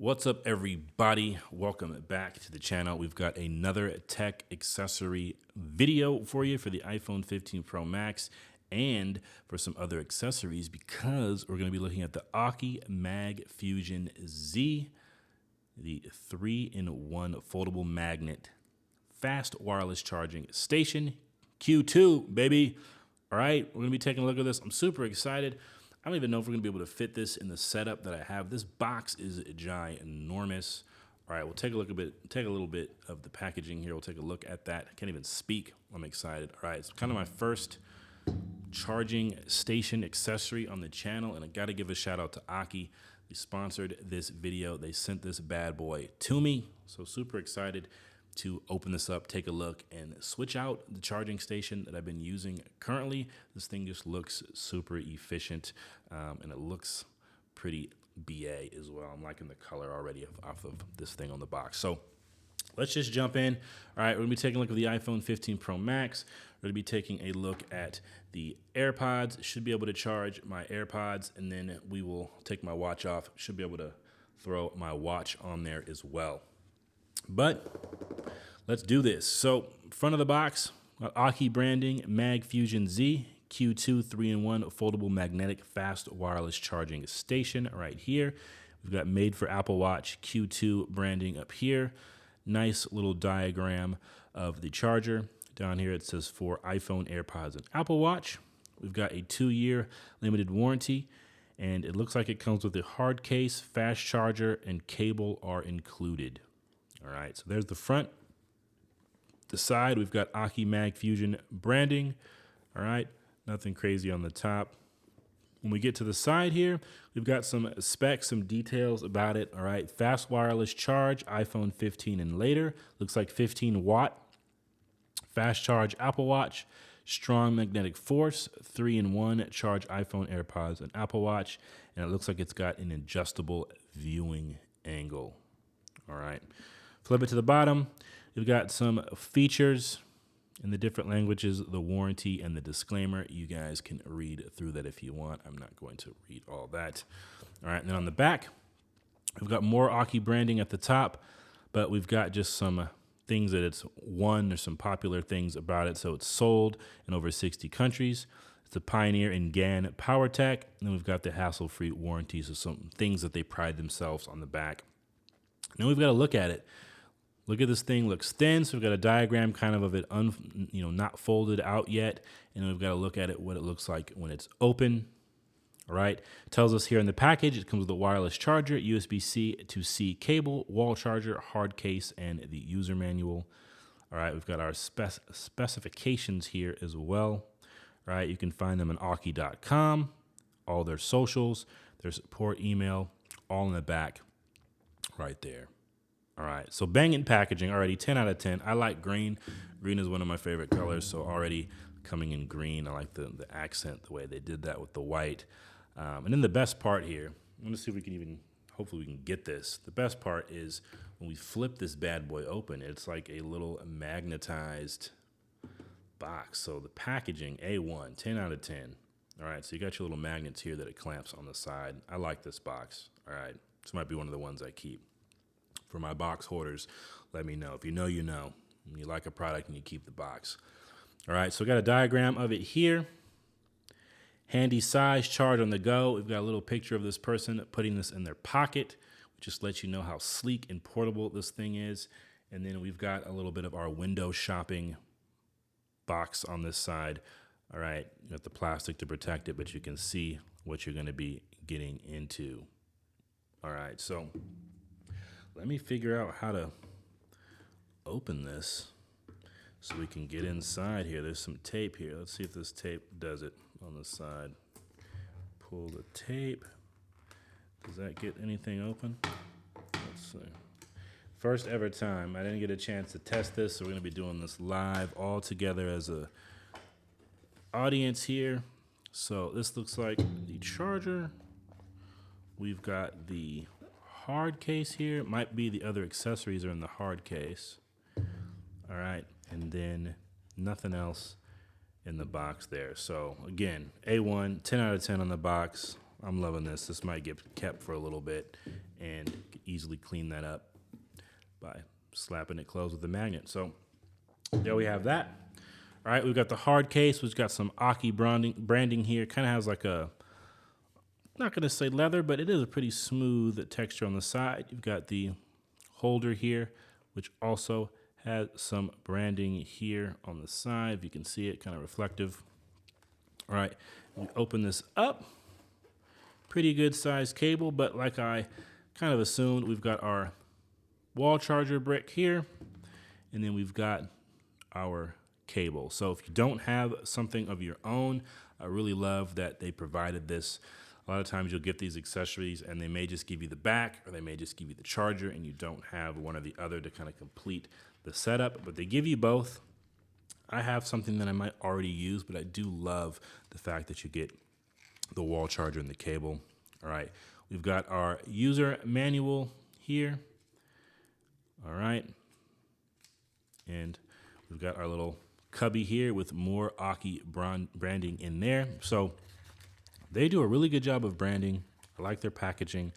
What's up, everybody? Welcome back to the channel. We've got another tech accessory video for you for the iPhone 15 Pro Max and for some other accessories because we're going to be looking at the Aukey Magfusion Z, the 3-in-1 foldable magnet fast wireless charging station. Q2, baby. All right, we're going to be taking a look at this. I'm super excited. I don't even know if we're going to be able to fit this in the setup that I have. This box is ginormous. All right, we'll take a little bit of the packaging here. We'll take a look at that. I can't even speak. I'm excited. All right, it's kind of my first charging station accessory on the channel, and I got to give a shout out to Aukey. They sponsored this video. They sent this bad boy to me, so super excited to open this up, take a look, and switch out the charging station that I've been using currently. This thing just looks super efficient, and it looks pretty BA as well. I'm liking the color already off of this thing on the box. So let's just jump in. All right, we're gonna be taking a look at the iPhone 15 Pro Max. We're gonna be taking a look at the AirPods. Should be able to charge my AirPods, and then we will take my watch off. Should be able to throw my watch on there as well. But let's do this. So front of the box, Aukey branding, Magfusion Z, Q2 3-in-1 foldable magnetic fast wireless charging station right here. We've got made for Apple Watch Q2 branding up here. Nice little diagram of the charger. Down here it says for iPhone, AirPods, and Apple Watch. We've got a 2-year limited warranty, and it looks like it comes with a hard case, fast charger, and cable are included. All right, so there's the front. The side, we've got Aukey Magfusion branding. All right, nothing crazy on the top. When we get to the side here, we've got some specs, some details about it. All right, fast wireless charge, iPhone 15 and later. Looks like 15 watt. Fast charge Apple Watch, strong magnetic force, 3-in-1 charge iPhone, AirPods, and Apple Watch. And it looks like it's got an adjustable viewing angle. All right. Flip it to the bottom. We've got some features in the different languages, the warranty and the disclaimer. You guys can read through that if you want. I'm not going to read all that. All right, and then on the back, we've got more Aukey branding at the top, but we've got just some things that it's won. There's some popular things about it. So it's sold in over 60 countries. It's a pioneer in GaN power tech. And then we've got the hassle-free warranty, so some things that they pride themselves on the back. Now we've got to look at it. Look at this thing, looks thin, so we've got a diagram kind of it, not folded out yet, and then we've got to look at it, what it looks like when it's open. All right, it tells us here in the package, it comes with a wireless charger, USB-C to C cable, wall charger, hard case, and the user manual. All right, we've got our specifications here as well. All right, you can find them on Aukey.com, all their socials, their support email, all in the back right there. All right, so banging packaging already, 10 out of 10. I like green. Green is one of my favorite colors, so already coming in green. I like the accent, the way they did that with the white. And then the best part here, I'm gonna see if we can even, hopefully we can get this. The best part is when we flip this bad boy open, it's like a little magnetized box. So the packaging, A1, 10 out of 10. All right, so you got your little magnets here that it clamps on the side. I like this box. All right, this might be one of the ones I keep. For my box hoarders, let me know. If you know, you know. When you like a product and you keep the box. All right, so we got a diagram of it here. Handy size, charge on the go. We've got a little picture of this person putting this in their pocket, which just lets you know how sleek and portable this thing is. And then we've got a little bit of our window shopping box on this side. All right, you got the plastic to protect it, but you can see what you're gonna be getting into. All right, so let me figure out how to open this so we can get inside here. There's some tape here. Let's see if this tape does it on the side. Pull the tape. Does that get anything open? Let's see. First ever time. I didn't get a chance to test this, so we're going to be doing this live all together as a audience here. So this looks like the charger. We've got the hard case here. Might be the other accessories are in the hard case. All right, and then nothing else in the box there. So again, A1, 10 out of 10 on the box. I'm loving this. This might get kept for a little bit and easily clean that up by slapping it closed with a magnet. So there we have that. All right, we've got the hard case. We've got some Aukey branding here. Kind of has like a, not going to say leather, but it is a pretty smooth texture on the side. You've got the holder here, which also has some branding here on the side. If you can see it, kind of reflective. All right, we open this up. Pretty good sized cable, but like I kind of assumed, we've got our wall charger brick here, and then we've got our cable. So if you don't have something of your own, I really love that they provided this. A lot of times you'll get these accessories and they may just give you the back or they may just give you the charger and you don't have one or the other to kind of complete the setup, but they give you both. I have something that I might already use, but I do love the fact that you get the wall charger and the cable. All right, we've got our user manual here. All right, and we've got our little cubby here with more Aukey branding in there. So they do a really good job of branding. I like their packaging.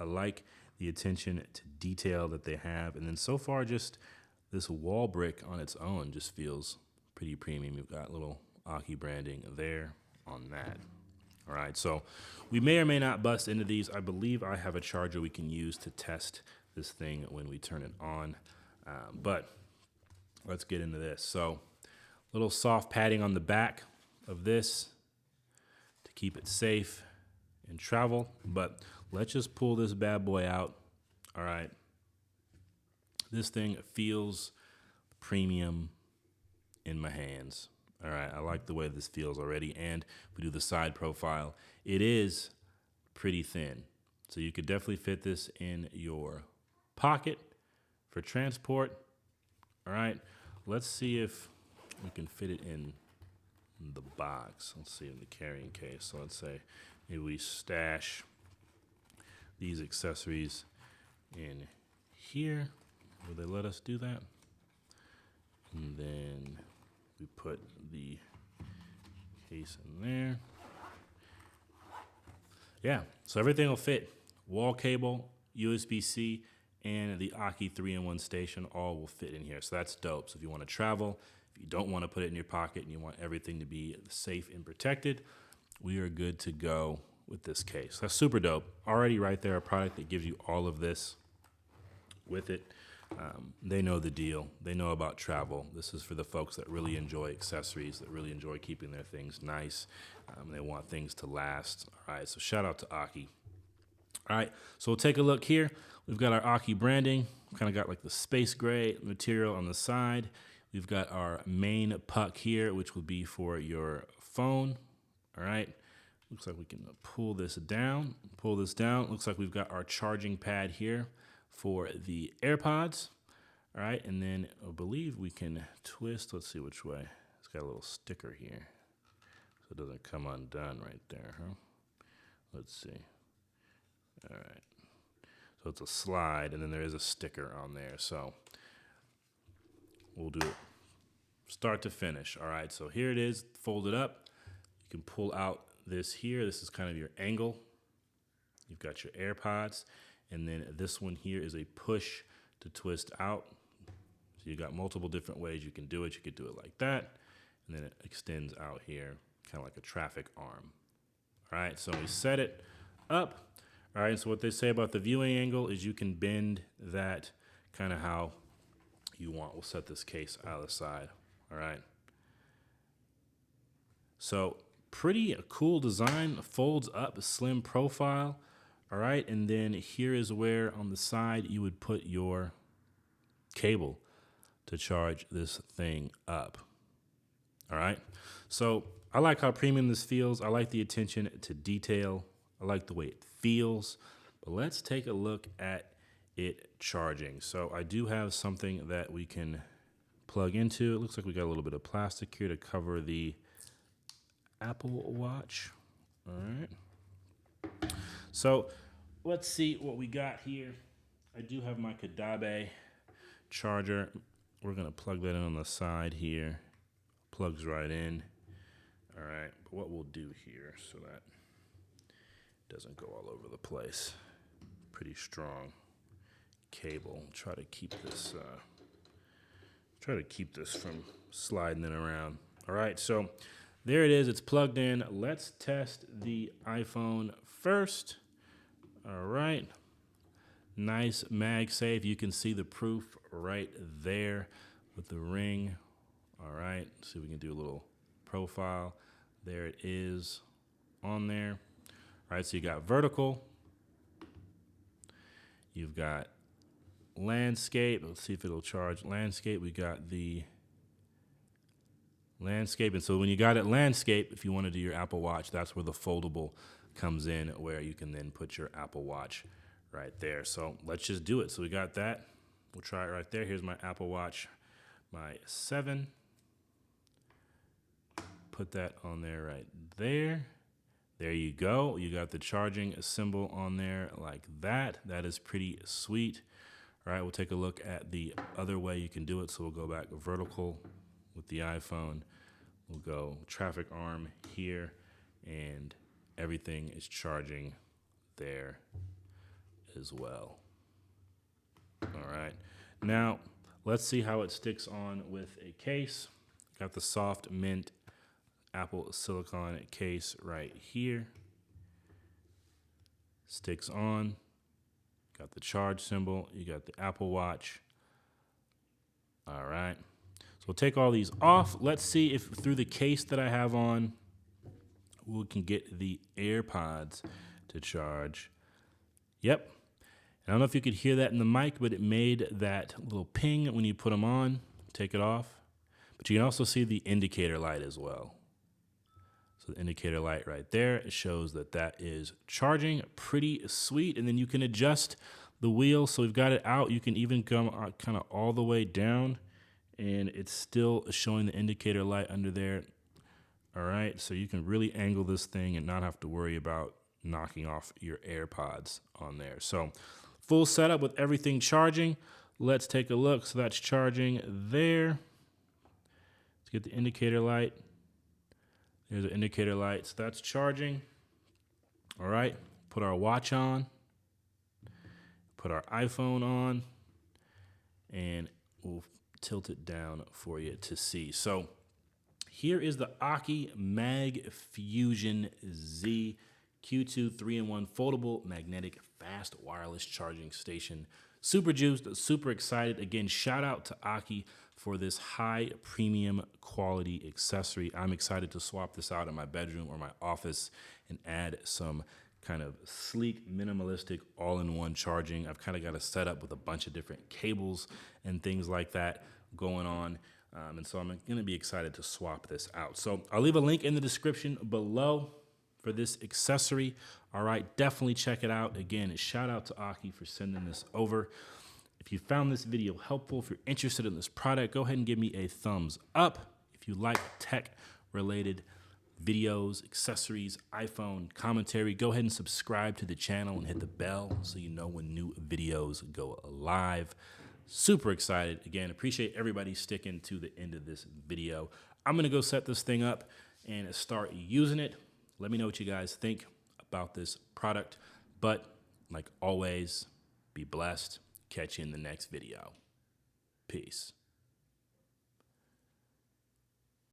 I like the attention to detail that they have. And then so far, just this wall brick on its own just feels pretty premium. You've got little Aukey branding there on that. All right, so we may or may not bust into these. I believe I have a charger we can use to test this thing when we turn it on. But let's get into this. So little soft padding on the back of this to keep it safe in travel. But let's just pull this bad boy out. All right. This thing feels premium in my hands. All right, I like the way this feels already. And if we do the side profile, it is pretty thin. So you could definitely fit this in your pocket for transport. All right, let's see if we can fit it in the box. Let's see, in the carrying case. So let's say maybe we stash these accessories in here. Will they let us do that? And then we put the case in there. Yeah, so everything will fit. Wall cable, USB-C, and the Aukey 3-in-1 station all will fit in here. So that's dope. So if you want to travel, if you don't want to put it in your pocket and you want everything to be safe and protected, we are good to go with this case. That's super dope. Already right there, a product that gives you all of this with it. They know the deal. They know about travel. This is for the folks that really enjoy accessories, that really enjoy keeping their things nice. They want things to last. All right, so shout out to Aukey. All right, so we'll take a look here. We've got our Aukey branding. Kind of got like the space gray material on the side. We've got our main puck here, which will be for your phone. All right, looks like we can pull this down. Looks like we've got our charging pad here for the AirPods. All right, and then I believe we can twist. Let's see which way. It's got a little sticker here, so it doesn't come undone right there, huh? Let's see. All right, so it's a slide, and then there is a sticker on there. So we'll do it start to finish. All right, so here it is, folded up. You can pull out this here. This is kind of your angle. You've got your AirPods. And then this one here is a push to twist out. So you got multiple different ways you can do it. You could do it like that, and then it extends out here, kind of like a traffic arm. All right, so we set it up. All right, so what they say about the viewing angle is you can bend that kind of how you want. We'll set this case out of the side. All right. So pretty cool design, folds up, slim profile. All right, and then here is where on the side you would put your cable to charge this thing up. All right, so I like how premium this feels. I like the attention to detail. I like the way it feels. But let's take a look at it charging. So I do have something that we can plug into. It looks like we got a little bit of plastic here to cover the Apple Watch. All right. So let's see what we got here. I do have my Kadabe charger. We're going to plug that in on the side here. Plugs right in. All right. But what we'll do here so that doesn't go all over the place. Pretty strong cable. Try to keep this from sliding it around. All right, so there it is. It's plugged in. Let's test the iPhone first. All right. Nice MagSafe. You can see the proof right there with the ring. All right. See if we can do a little profile. There it is on there. All right. So you got vertical. You've got landscape. Let's see if it'll charge landscape. We got the landscape. And so when you got it landscape, if you want to do your Apple Watch, that's where the foldable comes in, where you can then put your Apple Watch right there. So let's just do it. So we got that. We'll try it right there. Here's my Apple Watch, my 7. Put that on there right there. There you go. You got the charging symbol on there like that. That is pretty sweet. All right, we'll take a look at the other way you can do it. So we'll go back vertical with the iPhone. We'll go traffic arm here, and everything is charging there as well. All right. Now, let's see how it sticks on with a case. Got the soft mint Apple silicone case right here. Sticks on. Got the charge symbol. You got the Apple Watch. All right. So we'll take all these off. Let's see if through the case that I have on, we can get the AirPods to charge. Yep. I don't know if you could hear that in the mic, but it made that little ping when you put them on. Take it off. But you can also see the indicator light as well. So the indicator light right there, it shows that that is charging. Pretty sweet. And then you can adjust the wheel. So we've got it out. You can even come kind of all the way down, and it's still showing the indicator light under there. All right. So you can really angle this thing and not have to worry about knocking off your AirPods on there. So full setup with everything charging. Let's take a look. So that's charging there. Let's get the indicator light. There's the indicator light. So that's charging. All right. Put our watch on. Put our iPhone on. And we'll tilt it down for you to see. So here is the Aukey Magfusion Z Q2 3-in-1 foldable magnetic fast wireless charging station. Super juiced, super excited. Again, shout out to Aukey for this high premium quality accessory. I'm excited to swap this out in my bedroom or my office and add some kind of sleek, minimalistic, all-in-one charging. I've kind of got a setup with a bunch of different cables and things like that going on. And so I'm going to be excited to swap this out. So I'll leave a link in the description below for this accessory. All right, definitely check it out. Again, shout out to Aukey for sending this over. If you found this video helpful, if you're interested in this product, go ahead and give me a thumbs up. If you like tech-related videos, accessories, iPhone commentary, go ahead and subscribe to the channel and hit the bell so you know when new videos go live. Super excited. Again, appreciate everybody sticking to the end of this video. I'm going to go set this thing up and start using it. Let me know what you guys think about this product. But like always, be blessed. Catch you in the next video. Peace.